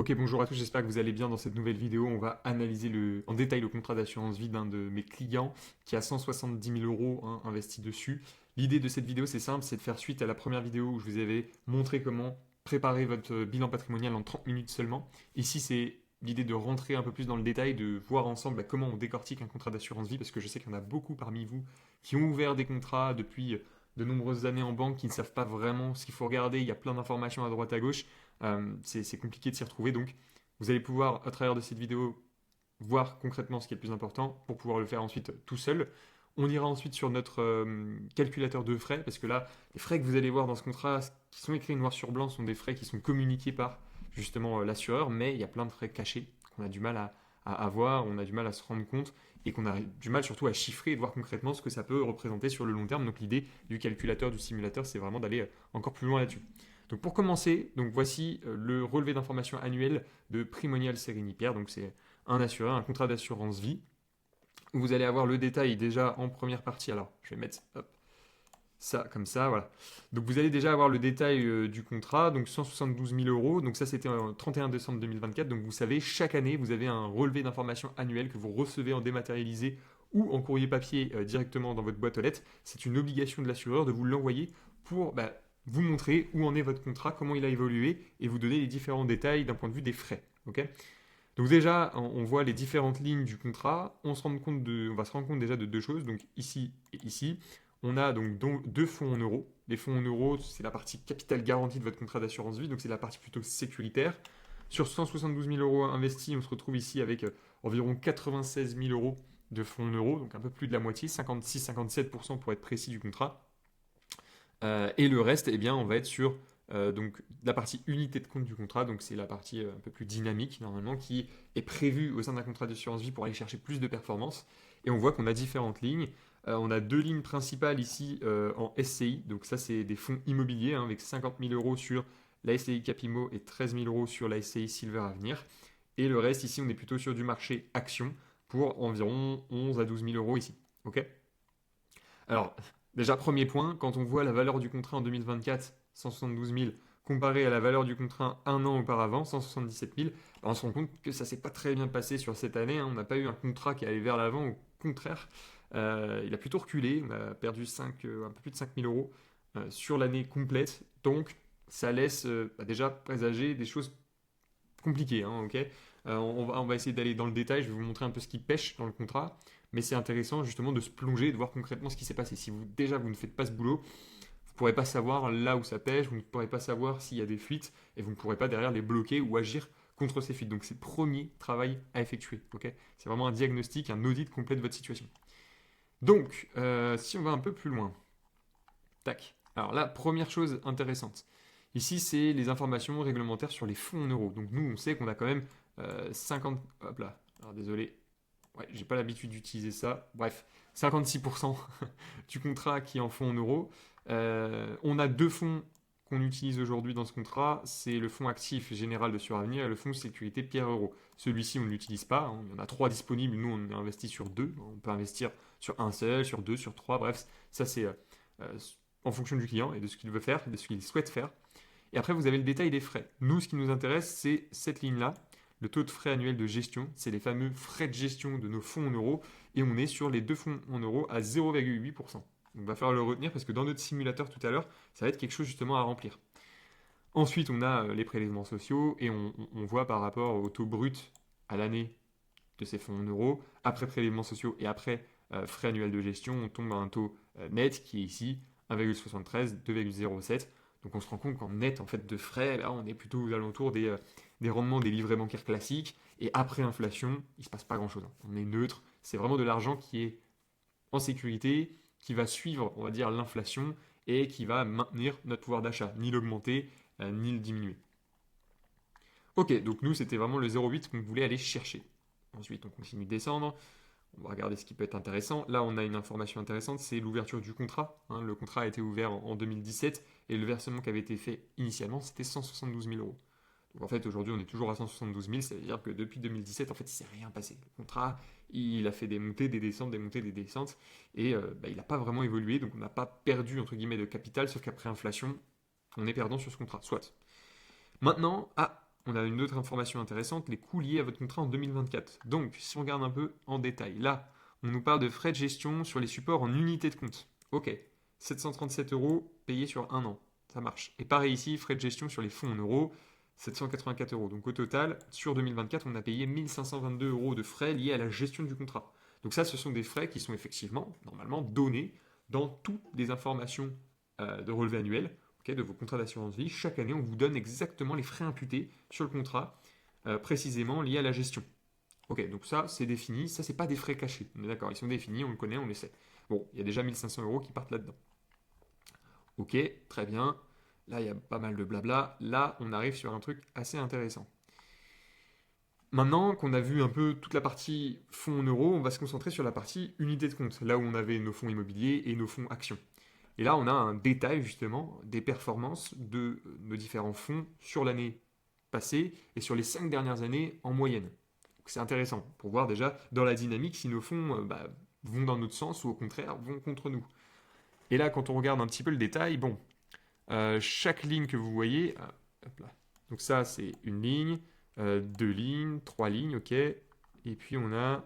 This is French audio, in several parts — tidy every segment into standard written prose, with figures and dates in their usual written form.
Ok, bonjour à tous, j'espère que vous allez bien. Dans cette nouvelle vidéo, on va analyser en détail le contrat d'assurance vie d'un de mes clients qui a 170 000 euros investis dessus. L'idée de cette vidéo, c'est simple, c'est de faire suite à la première vidéo où je vous avais montré comment préparer votre bilan patrimonial en 30 minutes seulement. Ici, c'est l'idée de rentrer un peu plus dans le détail, de voir ensemble comment on décortique un contrat d'assurance vie, parce que je sais qu'il y en a beaucoup parmi vous qui ont ouvert des contrats depuis de nombreuses années en banque, qui ne savent pas vraiment ce qu'il faut regarder. Il y a plein d'informations à droite à gauche. C'est compliqué de s'y retrouver. Donc, vous allez pouvoir, à travers de cette vidéo, voir concrètement ce qui est le plus important pour pouvoir le faire ensuite tout seul. On ira ensuite sur notre calculateur de frais, parce que là, les frais que vous allez voir dans ce contrat, qui sont écrits noir sur blanc, sont des frais qui sont communiqués par justement l'assureur, mais il y a plein de frais cachés qu'on a du mal à avoir, on a du mal à se rendre compte, et qu'on a du mal surtout à chiffrer et de voir concrètement ce que ça peut représenter sur le long terme. Donc l'idée du calculateur, du simulateur, c'est vraiment d'aller encore plus loin là-dessus. Donc pour commencer, donc voici le relevé d'informations annuel de Primonial Sérigny-Pierre. Donc c'est un assureur, un contrat d'assurance vie. Vous allez avoir le détail déjà en première partie. Alors je vais mettre hop, ça comme ça, voilà. Donc vous allez déjà avoir le détail du contrat, donc 172 000 euros. Donc ça c'était en 31 décembre 2024. Donc vous savez, chaque année vous avez un relevé d'informations annuel que vous recevez en dématérialisé ou en courrier papier directement dans votre boîte aux lettres. C'est une obligation de l'assureur de vous l'envoyer pour vous montrer où en est votre contrat, comment il a évolué et vous donner les différents détails d'un point de vue des frais. Ok. Donc déjà, on voit les différentes lignes du contrat. On va se rendre compte déjà de deux choses. Donc ici et ici, on a donc deux fonds en euros. Les fonds en euros, c'est la partie capital garantie de votre contrat d'assurance vie, donc c'est la partie plutôt sécuritaire. Sur 172 000 euros investis, on se retrouve ici avec environ 96 000 euros de fonds en euros, donc un peu plus de la moitié, 56-57% pour être précis du contrat. Et le reste, eh bien, on va être sur donc, la partie unité de compte du contrat, donc c'est la partie un peu plus dynamique normalement, qui est prévue au sein d'un contrat d'assurance vie pour aller chercher plus de performance. Et on voit qu'on a différentes lignes. On a deux lignes principales ici en SCI, donc ça c'est des fonds immobiliers avec 50 000 euros sur la SCI Capimo et 13 000 euros sur la SCI Silver Avenir. Et le reste ici, on est plutôt sur du marché action pour environ 11 à 12 000 euros ici. Ok. Alors, déjà, premier point, quand on voit la valeur du contrat en 2024, 172 000, comparé à la valeur du contrat un an auparavant, 177 000, on se rend compte que ça s'est pas très bien passé sur cette année. On n'a pas eu un contrat qui allait vers l'avant, au contraire. Il a plutôt reculé, on a perdu un peu plus de 5 000 euros sur l'année complète. Donc, ça laisse déjà présager des choses compliquées. Ok. On va essayer d'aller dans le détail, je vais vous montrer un peu ce qui pêche dans le contrat. Mais c'est intéressant justement de se plonger et de voir concrètement ce qui s'est passé. Si vous ne faites pas ce boulot, vous ne pourrez pas savoir là où ça pêche, vous ne pourrez pas savoir s'il y a des fuites et vous ne pourrez pas derrière les bloquer ou agir contre ces fuites. Donc c'est le premier travail à effectuer. Ok. C'est vraiment un diagnostic, un audit complet de votre situation. Donc, si on va un peu plus loin, tac. Alors là, première chose intéressante. Ici, c'est les informations réglementaires sur les fonds en euros. Donc nous, on sait qu'on a quand même 50... Hop là, alors désolé, ouais, j'ai pas l'habitude d'utiliser ça. Bref, 56% du contrat qui est en fonds en euros. On a deux fonds qu'on utilise aujourd'hui dans ce contrat. C'est le fonds actif général de Suravenir et le fonds sécurité Pierre Euro. Celui-ci, on ne l'utilise pas. Il y en a trois disponibles. Nous, on est investi sur deux. On peut investir sur un seul, sur deux, sur trois. Bref, ça, c'est en fonction du client et de ce qu'il veut faire, de ce qu'il souhaite faire. Et après, vous avez le détail des frais. Nous, ce qui nous intéresse, c'est cette ligne-là. Le taux de frais annuel de gestion, c'est les fameux frais de gestion de nos fonds en euros. Et on est sur les deux fonds en euros à 0,8%. Donc, il va falloir le retenir parce que dans notre simulateur tout à l'heure, ça va être quelque chose justement à remplir. Ensuite, on a les prélèvements sociaux et on voit par rapport au taux brut à l'année de ces fonds en euros, après prélèvements sociaux et après frais annuels de gestion, on tombe à un taux net qui est ici 1,73, 2,07. Donc on se rend compte qu'en net en fait de frais, là on est plutôt aux alentours des rendements des livrets bancaires classiques. Et après inflation, il ne se passe pas grand-chose. On est neutre. C'est vraiment de l'argent qui est en sécurité, qui va suivre, on va dire, l'inflation et qui va maintenir notre pouvoir d'achat, ni l'augmenter, ni le diminuer. Ok, donc nous c'était vraiment le 0,8 qu'on voulait aller chercher. Ensuite on continue de descendre. On va regarder ce qui peut être intéressant. Là, on a une information intéressante, c'est l'ouverture du contrat. Le contrat a été ouvert en 2017 et le versement qui avait été fait initialement, c'était 172 000 euros. Donc en fait, aujourd'hui, on est toujours à 172 000, ça veut dire que depuis 2017, en fait, il ne s'est rien passé. Le contrat, il a fait des montées, des descentes, des montées, des descentes, et il n'a pas vraiment évolué, donc on n'a pas perdu, entre guillemets, de capital, sauf qu'après inflation, on est perdant sur ce contrat. Soit. Maintenant, on a une autre information intéressante, les coûts liés à votre contrat en 2024. Donc, si on regarde un peu en détail, là, on nous parle de frais de gestion sur les supports en unités de compte. Ok, 737 euros payés sur un an, ça marche. Et pareil ici, frais de gestion sur les fonds en euros, 784 euros. Donc au total, sur 2024, on a payé 1522 euros de frais liés à la gestion du contrat. Donc ça, ce sont des frais qui sont effectivement, normalement, donnés dans toutes les informations de relevé annuel, okay, de vos contrats d'assurance vie. Chaque année, on vous donne exactement les frais imputés sur le contrat, précisément liés à la gestion. Ok, donc ça, c'est défini. Ça, c'est pas des frais cachés. On est d'accord, ils sont définis, on le connaît, on le sait. Bon, il y a déjà 1500 euros qui partent là-dedans. Ok, très bien. Là, il y a pas mal de blabla. Là, on arrive sur un truc assez intéressant. Maintenant qu'on a vu un peu toute la partie fonds en euros, on va se concentrer sur la partie unité de compte, là où on avait nos fonds immobiliers et nos fonds actions. Et là, on a un détail justement des performances de nos différents fonds sur l'année passée et sur les 5 dernières années en moyenne. C'est intéressant pour voir déjà dans la dynamique si nos fonds vont dans notre sens ou au contraire vont contre nous. Et là, quand on regarde un petit peu le détail, bon, chaque ligne que vous voyez, hop là. Donc ça c'est une ligne, deux lignes, trois lignes, ok. Et puis on a,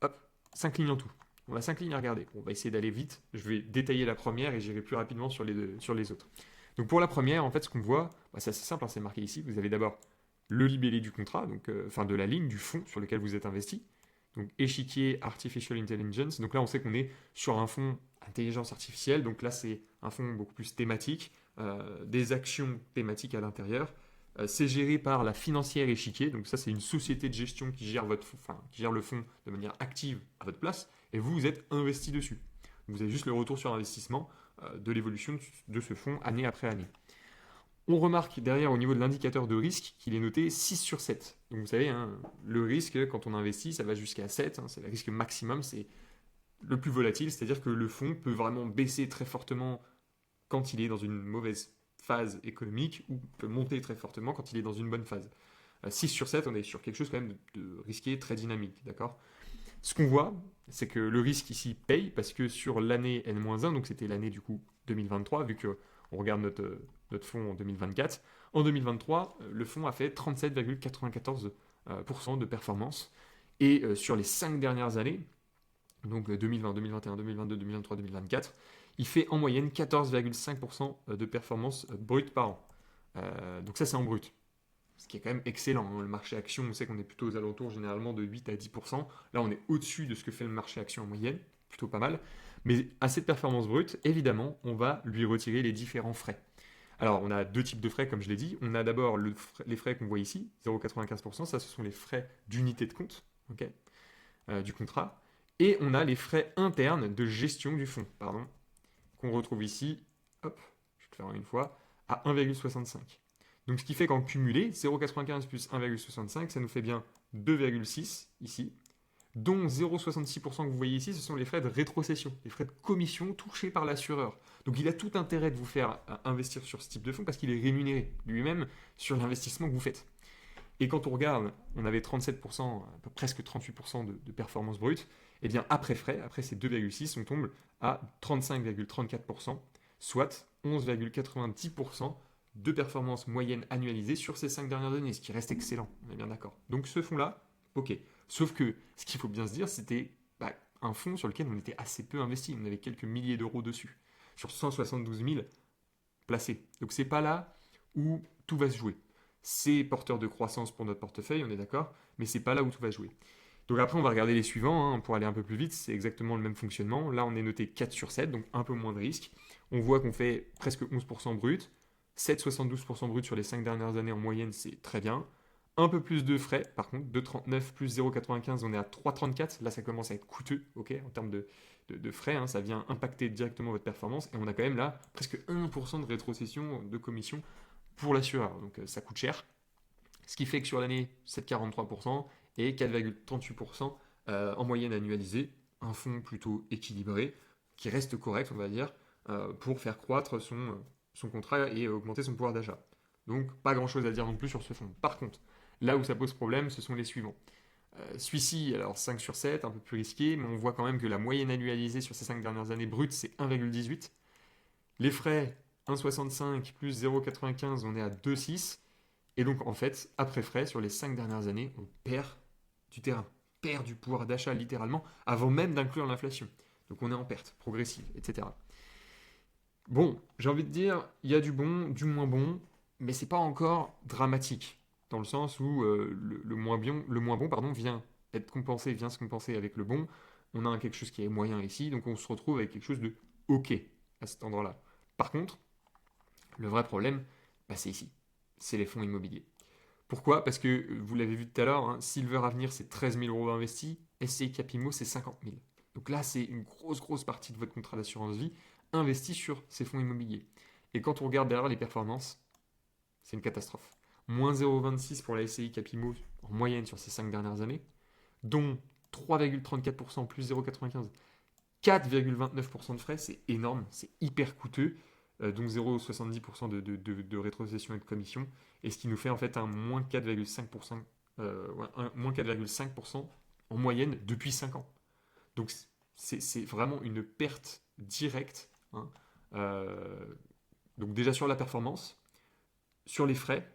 hop, 5 lignes en tout. On a 5 lignes à regarder. On va essayer d'aller vite. Je vais détailler la première et j'irai plus rapidement sur les autres. Donc pour la première, en fait, ce qu'on voit, c'est assez simple, hein, c'est marqué ici. Vous avez d'abord le libellé du contrat, donc enfin de la ligne, du fonds sur lequel vous êtes investi. Donc échiquier Artificial Intelligence. Donc là, on sait qu'on est sur un fonds intelligence artificielle. Donc là, c'est un fonds beaucoup plus thématique, des actions thématiques à l'intérieur. C'est géré par la financière Échiquier. Donc ça, c'est une société de gestion qui gère, qui gère le fonds de manière active à votre place. Et vous, vous êtes investi dessus. Vous avez juste le retour sur investissement de l'évolution de ce fonds année après année. On remarque derrière au niveau de l'indicateur de risque qu'il est noté 6 sur 7. Donc vous savez, hein, le risque quand on investit, ça va jusqu'à 7. Hein, c'est le risque maximum, c'est le plus volatile, c'est-à-dire que le fonds peut vraiment baisser très fortement quand il est dans une mauvaise phase économique ou peut monter très fortement quand il est dans une bonne phase. 6 sur 7, on est sur quelque chose quand même de risqué, très dynamique, d'accord. Ce qu'on voit, c'est que le risque ici paye parce que sur l'année N-1, donc c'était l'année du coup 2023, vu qu'on regarde notre fonds en 2024, en 2023, le fonds a fait 37,94% de performance. Et sur les 5 dernières années, donc 2020, 2021, 2022, 2023, 2024, il fait en moyenne 14,5% de performance brute par an. Donc ça, c'est en brut. Ce qui est quand même excellent. Hein. Le marché action, on sait qu'on est plutôt aux alentours généralement de 8 à 10%. Là, on est au-dessus de ce que fait le marché action en moyenne. Plutôt pas mal. Mais à cette performance brute, évidemment, on va lui retirer les différents frais. Alors, on a deux types de frais, comme je l'ai dit. On a d'abord les frais qu'on voit ici, 0,95%. Ça, ce sont les frais d'unité de compte, okay, du contrat. Et on a les frais internes de gestion du fonds, pardon, qu'on retrouve ici, hop, je vais le faire une fois, à 1,65. Donc ce qui fait qu'en cumulé, 0,95 plus 1,65, ça nous fait bien 2,6 ici, dont 0,66% que vous voyez ici, ce sont les frais de rétrocession, les frais de commission touchés par l'assureur. Donc il a tout intérêt de vous faire investir sur ce type de fonds parce qu'il est rémunéré lui-même sur l'investissement que vous faites. Et quand on regarde, on avait 37%, presque 38% de performance brute, et bien après frais, après ces 2,6, on tombe à 35,34%, soit 11,90% de performance moyenne annualisée sur ces 5 dernières années, ce qui reste excellent, on est bien d'accord. Donc ce fonds-là, ok. Sauf que ce qu'il faut bien se dire, c'était un fonds sur lequel on était assez peu investi, on avait quelques milliers d'euros dessus, sur 172 000 placés. Donc c'est pas là où tout va se jouer. C'est porteur de croissance pour notre portefeuille, on est d'accord, mais c'est pas là où tout va se jouer. Donc après, on va regarder les suivants, hein, pour aller un peu plus vite, c'est exactement le même fonctionnement. Là, on est noté 4 sur 7, donc un peu moins de risque. On voit qu'on fait presque 11% brut, 7,72% brut sur les 5 dernières années en moyenne, c'est très bien. Un peu plus de frais, par contre, 2,39 plus 0,95, on est à 3,34. Là, ça commence à être coûteux, ok, en termes de frais, hein, ça vient impacter directement votre performance. Et on a quand même là presque 1% de rétrocession de commission pour l'assureur, donc ça coûte cher. Ce qui fait que sur l'année, 7,43% et 4,38% en moyenne annualisée, un fonds plutôt équilibré, qui reste correct, on va dire, pour faire croître son contrat et augmenter son pouvoir d'achat. Donc pas grand-chose à dire non plus sur ce fonds. Par contre, là où ça pose problème, ce sont les suivants. Celui-ci, alors 5 sur 7, un peu plus risqué, mais on voit quand même que la moyenne annualisée sur ces 5 dernières années brutes, c'est 1,18. Les frais, 1,65 plus 0,95, on est à 2,6. Et donc, en fait, après frais, sur les 5 dernières années, on perd du terrain, perd du pouvoir d'achat littéralement, avant même d'inclure l'inflation. Donc on est en perte progressive, etc. Bon, j'ai envie de dire, il y a du bon, du moins bon, mais c'est pas encore dramatique, dans le sens où le moins bon pardon, vient être compensé, vient se compenser avec le bon. On a quelque chose qui est moyen ici, donc on se retrouve avec quelque chose de OK à cet endroit-là. Par contre, le vrai problème, bah, c'est ici. C'est les fonds immobiliers. Pourquoi? Parce que vous l'avez vu tout à l'heure, hein, Silver Avenir c'est 13 000 euros investis, SCI Capimo c'est 50 000. Donc là, c'est une grosse partie de votre contrat d'assurance vie investie sur ces fonds immobiliers. Et quand on regarde derrière les performances, c'est une catastrophe. Moins 0,26 pour la SCI Capimo en moyenne sur ces 5 dernières années, dont 3,34% plus 0,95, 4,29% de frais, c'est énorme, c'est hyper coûteux, donc 0,70% de rétrocession et de commission, et ce qui nous fait en fait un moins 4,5%, moins 4,5% en moyenne depuis 5 ans. Donc c'est vraiment une perte directe, hein. Euh, donc déjà sur la performance, sur les frais,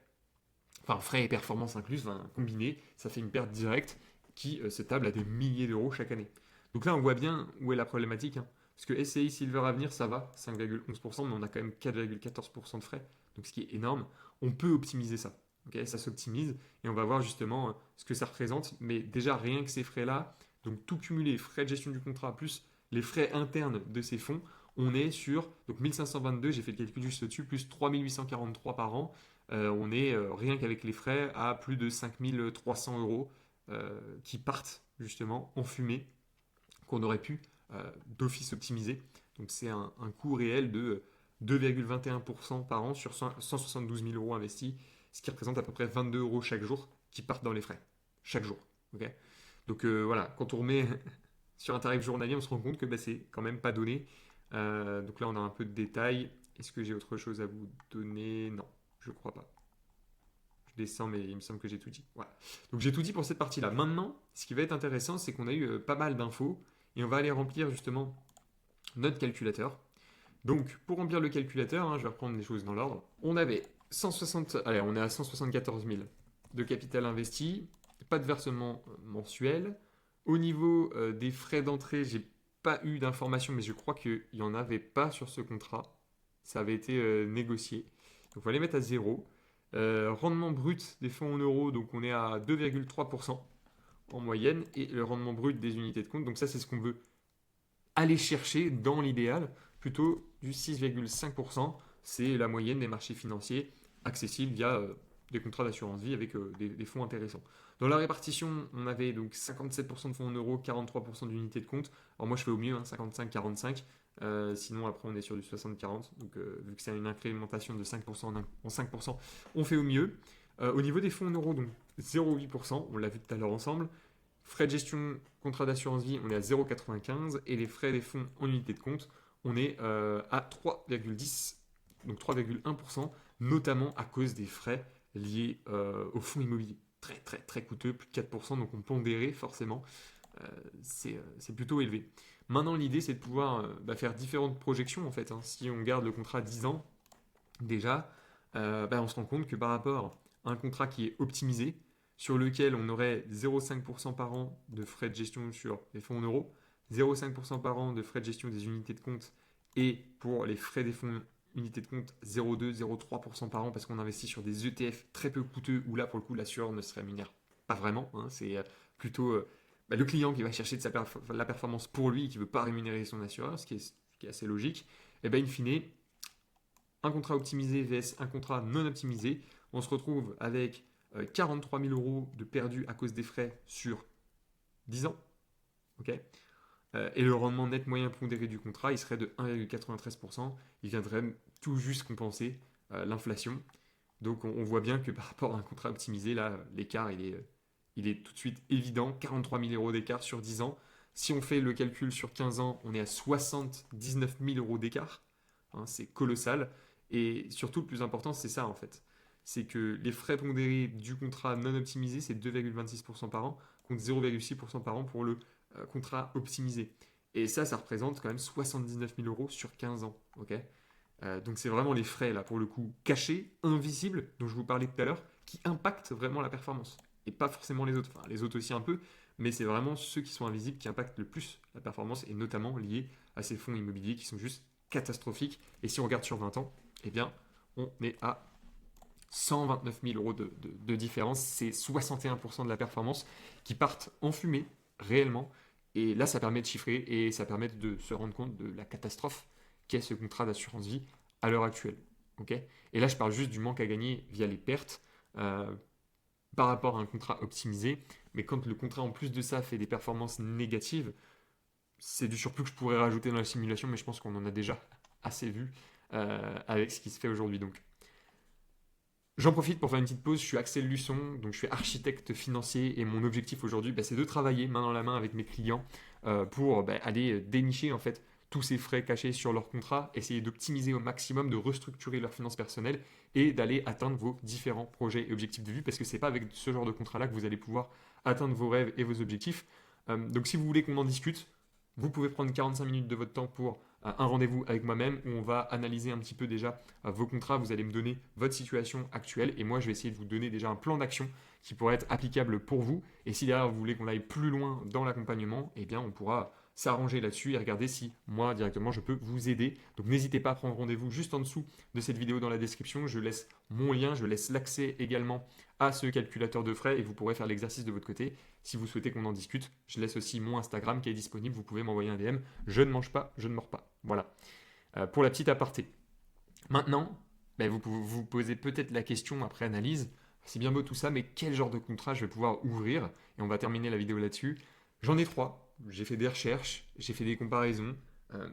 enfin frais et performance incluses, enfin, combinés, ça fait une perte directe qui se table à des milliers d'euros chaque année. Donc là, on voit bien où est la problématique, hein. Parce que SCI Silver Avenir, ça va, 5,11%, mais on a quand même 4,14% de frais, donc ce qui est énorme. On peut optimiser ça. Okay, ça s'optimise et on va voir justement ce que ça représente. Mais déjà, rien que ces frais-là, donc tout cumulé, frais de gestion du contrat plus les frais internes de ces fonds, on est sur donc 1522, j'ai fait le calcul juste au-dessus, plus 3843 par an. On est rien qu'avec les frais à plus de 5300 euros qui partent justement en fumée qu'on aurait pu d'office optimiser. Donc c'est un coût réel de 2,21% par an sur 172 000 euros investis, ce qui représente à peu près 22 euros chaque jour qui partent dans les frais. Chaque jour. Okay, donc voilà, quand on remet sur un tarif journalier, on se rend compte que bah, c'est quand même pas donné. Donc là, on a un peu de détails. Est-ce que j'ai autre chose à vous donner? Non, je crois pas. Je descends, mais il me semble que j'ai tout dit. Voilà. Donc j'ai tout dit pour cette partie-là. Maintenant, ce qui va être intéressant, c'est qu'on a eu pas mal d'infos et on va aller remplir justement notre calculateur. Donc pour remplir le calculateur, hein, je vais reprendre les choses dans l'ordre. On avait 160, allez, on est à 174 000 de capital investi, pas de versement mensuel. Au niveau des frais d'entrée, j'ai pas eu d'informations, mais je crois qu'il n'y en avait pas sur ce contrat. Ça avait été négocié. Donc on va les mettre à zéro. Rendement brut des fonds en euros, donc on est à 2,3% en moyenne, et le rendement brut des unités de compte, donc ça c'est ce qu'on veut aller chercher dans l'idéal, plutôt du 6,5%, c'est la moyenne des marchés financiers accessibles via des contrats d'assurance vie avec des fonds intéressants. Dans la répartition, on avait donc 57% de fonds en euros, 43% d'unités de compte. Alors moi je fais au mieux, hein, 55-45. Sinon après on est sur du 60-40. Donc vu que c'est une incrémentation de 5% en 5%, on fait au mieux. Au niveau des fonds en euros, donc 0,8%, on l'a vu tout à l'heure ensemble. Frais de gestion, contrat d'assurance vie, on est à 0,95 et les frais des fonds en unité de compte, on est à 3,10, donc 3,1%, notamment à cause des frais liés aux fonds immobiliers. Très coûteux, plus de 4%, donc on pondérait forcément. C'est plutôt élevé. Maintenant, l'idée, c'est de pouvoir faire différentes projections en fait, hein. Si on garde le contrat 10 ans, déjà, on se rend compte que par rapport à un contrat qui est optimisé, sur lequel on aurait 0,5% par an de frais de gestion sur les fonds en euros, 0,5% par an de frais de gestion des unités de compte, et pour les frais des fonds unités de compte, 0,2, 0,3% par an, parce qu'on investit sur des ETF très peu coûteux, où là, pour le coup, l'assureur ne se rémunère pas vraiment, hein. C'est plutôt le client qui va chercher de la performance pour lui et qui ne veut pas rémunérer son assureur, ce qui est assez logique. Et bien, in fine, un contrat optimisé vs un contrat non optimisé, on se retrouve avec 43 000 euros de perdus à cause des frais sur 10 ans. Okay, et le rendement net moyen pondéré du contrat, il serait de 1,93%. Il viendrait tout juste compenser l'inflation. Donc on voit bien que par rapport à un contrat optimisé, là, l'écart, il est tout de suite évident. 43 000 euros d'écart sur 10 ans. Si on fait le calcul sur 15 ans, on est à 79 000 euros d'écart. Hein, c'est colossal. Et surtout, le plus important, c'est ça en fait. C'est que les frais pondérés du contrat non optimisé, c'est 2,26% par an, contre 0,6% par an pour le contrat optimisé. Et ça représente quand même 79 000 euros sur 15 ans. Okay, donc c'est vraiment les frais, là, pour le coup, cachés, invisibles, dont je vous parlais tout à l'heure, qui impactent vraiment la performance. Et pas forcément les autres. Enfin, les autres aussi un peu, mais c'est vraiment ceux qui sont invisibles qui impactent le plus la performance, et notamment liés à ces fonds immobiliers qui sont juste catastrophiques. Et si on regarde sur 20 ans, eh bien, on est à 129 000 euros de différence. C'est 61% de la performance qui partent en fumée, réellement. Et là, ça permet de chiffrer et ça permet de se rendre compte de la catastrophe qu'est ce contrat d'assurance vie à l'heure actuelle. Okay, et là, je parle juste du manque à gagner via les pertes par rapport à un contrat optimisé. Mais quand le contrat, en plus de ça, fait des performances négatives, c'est du surplus que je pourrais rajouter dans la simulation, mais je pense qu'on en a déjà assez vu avec ce qui se fait aujourd'hui. Donc, j'en profite pour faire une petite pause. Je suis Axel Luçon, donc je suis architecte financier et mon objectif aujourd'hui, c'est de travailler main dans la main avec mes clients pour aller dénicher en fait tous ces frais cachés sur leur contrat, essayer d'optimiser au maximum, de restructurer leurs finances personnelles et d'aller atteindre vos différents projets et objectifs de vie, parce que c'est pas avec ce genre de contrat-là que vous allez pouvoir atteindre vos rêves et vos objectifs. Donc si vous voulez qu'on en discute, vous pouvez prendre 45 minutes de votre temps pour un rendez-vous avec moi-même où on va analyser un petit peu déjà vos contrats. Vous allez me donner votre situation actuelle et moi je vais essayer de vous donner déjà un plan d'action qui pourrait être applicable pour vous. Et si derrière vous voulez qu'on aille plus loin dans l'accompagnement, eh bien on pourra s'arranger là-dessus et regarder si moi directement je peux vous aider. Donc n'hésitez pas à prendre rendez-vous juste en dessous de cette vidéo dans la description. Je laisse mon lien, je laisse l'accès également à ce calculateur de frais et vous pourrez faire l'exercice de votre côté. Si vous souhaitez qu'on en discute, je laisse aussi mon Instagram qui est disponible. Vous pouvez m'envoyer un DM. Je ne mange pas, je ne mords pas. Voilà. Pour la petite aparté. Maintenant, vous vous posez peut-être la question après analyse. C'est bien beau tout ça, mais quel genre de contrat je vais pouvoir ouvrir? Et on va terminer la vidéo là-dessus. J'en ai 3. J'ai fait des recherches, j'ai fait des comparaisons.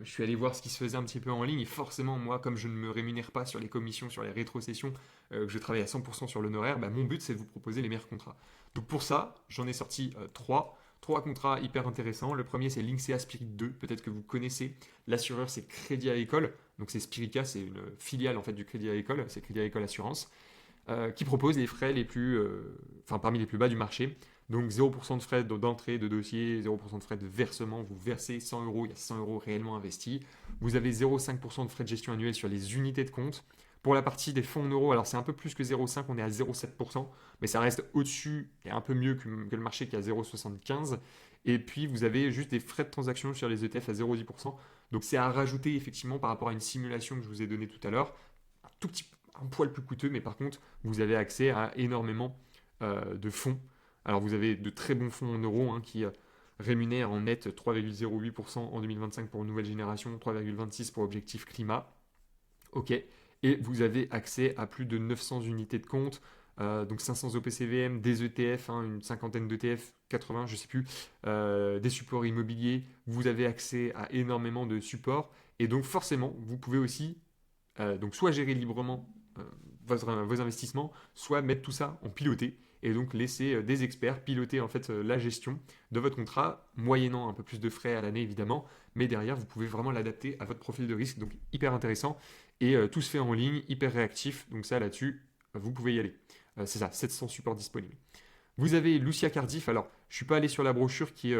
Je suis allé voir ce qui se faisait un petit peu en ligne. Et forcément, moi, comme je ne me rémunère pas sur les commissions, sur les rétrocessions, que je travaille à 100% sur l'honoraire, mon but, c'est de vous proposer les meilleurs contrats. Donc pour ça, j'en ai sorti 3. 3 contrats hyper intéressants. Le premier, c'est Linksea Spirit 2. Peut-être que vous connaissez. L'assureur, c'est Crédit Agricole. Donc c'est Spirica, c'est une filiale en fait du Crédit Agricole. C'est Crédit Agricole Assurance. Qui propose les frais les plus, parmi les plus bas du marché. Donc 0% de frais d'entrée de dossier, 0% de frais de versement. Vous versez 100 euros, il y a 100 euros réellement investis. Vous avez 0,5% de frais de gestion annuelle sur les unités de compte. Pour la partie des fonds en euros, alors c'est un peu plus que 0,5, on est à 0,7%, mais ça reste au-dessus et un peu mieux que le marché qui est à 0,75. Et puis vous avez juste des frais de transaction sur les ETF à 0,10%. Donc c'est à rajouter effectivement par rapport à une simulation que je vous ai donnée tout à l'heure. Un poil plus coûteux, mais par contre, vous avez accès à énormément de fonds. Alors vous avez de très bons fonds en euros qui rémunèrent en net 3,08% en 2025 pour une nouvelle génération, 3,26% pour objectif climat. Ok. Et vous avez accès à plus de 900 unités de compte, donc 500 OPCVM, des ETF, une cinquantaine d'ETF, 80, je ne sais plus, des supports immobiliers. Vous avez accès à énormément de supports. Et donc forcément, vous pouvez aussi donc soit gérer librement vos investissements, soit mettre tout ça en piloté et donc laisser des experts piloter en fait la gestion de votre contrat, moyennant un peu plus de frais à l'année évidemment, mais derrière vous pouvez vraiment l'adapter à votre profil de risque, donc hyper intéressant et tout se fait en ligne, hyper réactif, donc ça là-dessus vous pouvez y aller. C'est ça, 700 supports disponibles. Vous avez Lucia Cardiff, alors je ne suis pas allé sur la brochure qui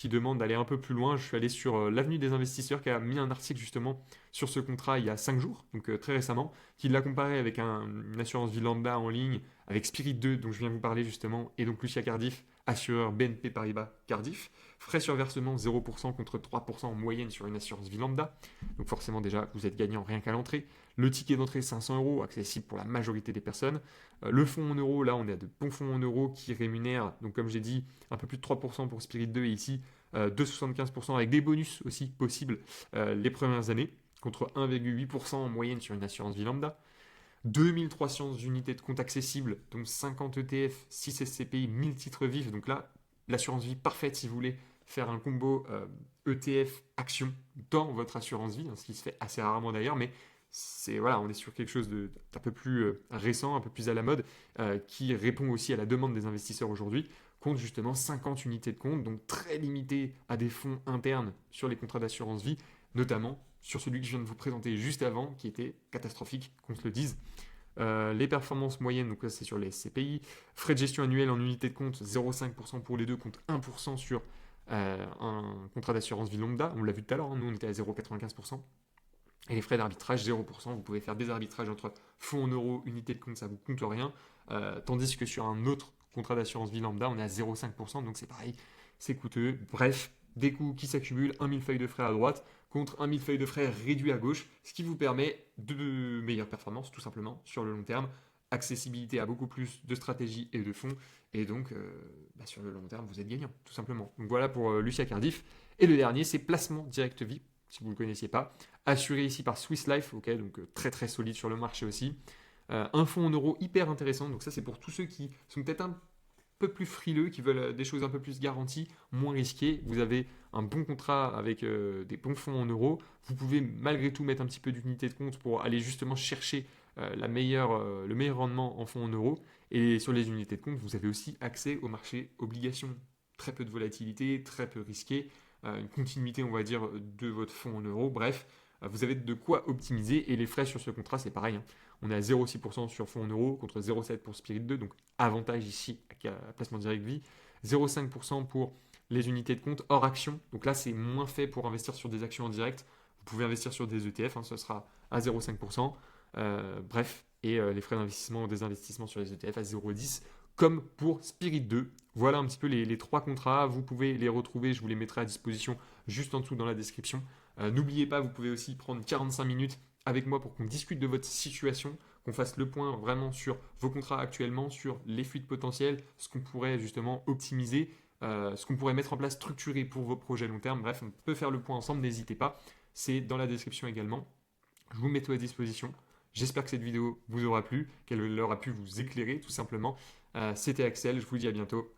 demande d'aller un peu plus loin. Je suis allé sur l'Avenue des investisseurs qui a mis un article justement sur ce contrat il y a 5 jours, donc très récemment, qui l'a comparé avec une assurance vie lambda en ligne, avec Spirit 2 dont je viens de vous parler justement, et donc Lucia Cardiff, assureur BNP Paribas Cardiff. Frais sur versement 0% contre 3% en moyenne sur une assurance vie lambda. Donc forcément déjà vous êtes gagnant rien qu'à l'entrée. Le ticket d'entrée 500 euros, accessible pour la majorité des personnes. Le fonds en euros, là on est à de bons fonds en euros qui rémunèrent, donc comme j'ai dit, un peu plus de 3% pour Spirit 2 et ici 2,75% avec des bonus aussi possibles les premières années, contre 1,8% en moyenne sur une assurance vie lambda. 2300 unités de compte accessibles, donc 50 ETF, 6 SCPI, 1000 titres vifs. Donc là, l'assurance vie parfaite si vous voulez faire un combo ETF action dans votre assurance vie, ce qui se fait assez rarement d'ailleurs, mais on est sur quelque chose d'un peu plus récent, un peu plus à la mode, qui répond aussi à la demande des investisseurs aujourd'hui, compte justement 50 unités de compte, donc très limité à des fonds internes sur les contrats d'assurance vie, notamment sur celui que je viens de vous présenter juste avant, qui était catastrophique, qu'on se le dise. Les performances moyennes, donc là c'est sur les SCPI. Frais de gestion annuels en unité de compte, 0,5% pour les deux, contre 1% sur un contrat d'assurance vie lambda. On l'a vu tout à l'heure, nous on était à 0,95%. Et les frais d'arbitrage, 0%. Vous pouvez faire des arbitrages entre fonds en euros, unité de compte, ça vous coûte rien. Tandis que sur un autre contrat d'assurance vie lambda, on est à 0,5%, donc c'est pareil, c'est coûteux. Bref, des coûts qui s'accumulent, un millefeuille de frais à droite contre un millefeuille de frais réduit à gauche, ce qui vous permet de meilleures performances, tout simplement, sur le long terme. Accessibilité à beaucoup plus de stratégies et de fonds, et donc sur le long terme, vous êtes gagnant, tout simplement. Donc voilà pour Lucia Cardiff. Et le dernier, c'est placement direct vie, si vous ne le connaissiez pas. Assuré ici par Swiss Life, ok, donc très très solide sur le marché aussi. Un fonds en euros hyper intéressant, donc ça c'est pour tous ceux qui sont peut-être un peu plus frileux, qui veulent des choses un peu plus garanties, moins risquées. Vous avez un bon contrat avec des bons fonds en euros. Vous pouvez malgré tout mettre un petit peu d'unité de compte pour aller justement chercher le meilleur rendement en fonds en euros. Et sur les unités de compte, vous avez aussi accès au marché obligations. Très peu de volatilité, très peu risqué, une continuité, on va dire, de votre fonds en euros. Bref, vous avez de quoi optimiser et les frais sur ce contrat, c'est pareil, hein. On est à 0,6% sur fonds en euros contre 0,7% pour Spirit 2, donc avantage ici à placement direct vie. 0,5% pour les unités de compte hors action, donc là c'est moins fait pour investir sur des actions en direct. Vous pouvez investir sur des ETF, hein, ce sera à 0,5%. Bref, et les frais d'investissement des investissements sur les ETF à 0,10 comme pour Spirit 2. Voilà un petit peu les trois contrats. Vous pouvez les retrouver, je vous les mettrai à disposition juste en dessous dans la description. N'oubliez pas, vous pouvez aussi prendre 45 minutes avec moi pour qu'on discute de votre situation, qu'on fasse le point vraiment sur vos contrats actuellement, sur les fuites potentielles, ce qu'on pourrait justement optimiser, ce qu'on pourrait mettre en place, structurer pour vos projets long terme. Bref, on peut faire le point ensemble, n'hésitez pas. C'est dans la description également. Je vous mets tout à disposition. J'espère que cette vidéo vous aura plu, qu'elle aura pu vous éclairer tout simplement. C'était Axel, je vous dis à bientôt.